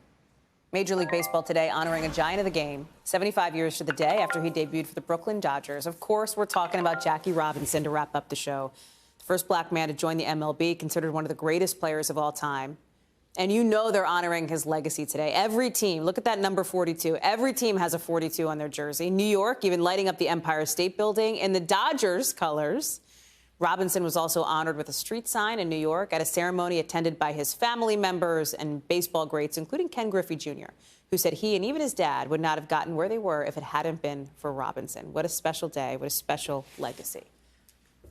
Major League Baseball today honoring a giant of the game, 75 years to the day after he debuted for the Brooklyn Dodgers. Of course, we're talking about Jackie Robinson to wrap up the show. The first black man to join the MLB, considered one of the greatest players of all time. And they're honoring his legacy today. Every team, look at that number 42. Every team has a 42 on their jersey. New York even lighting up the Empire State Building in the Dodgers colors. Robinson was also honored with a street sign in New York at a ceremony attended by his family members and baseball greats, including Ken Griffey Jr., who said he and even his dad would not have gotten where they were if it hadn't been for Robinson. What a special day. What a special legacy.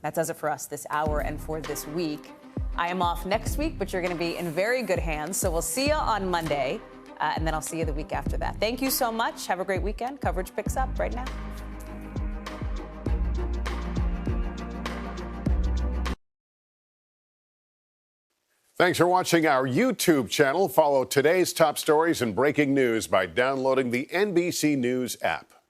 That does it for us this hour and for this week. I am off next week, but you're going to be in very good hands. So we'll see you on Monday, and then I'll see you the week after that. Thank you so much. Have a great weekend. Coverage picks up right now. Thanks for watching our YouTube channel. Follow today's top stories and breaking news by downloading the NBC News app.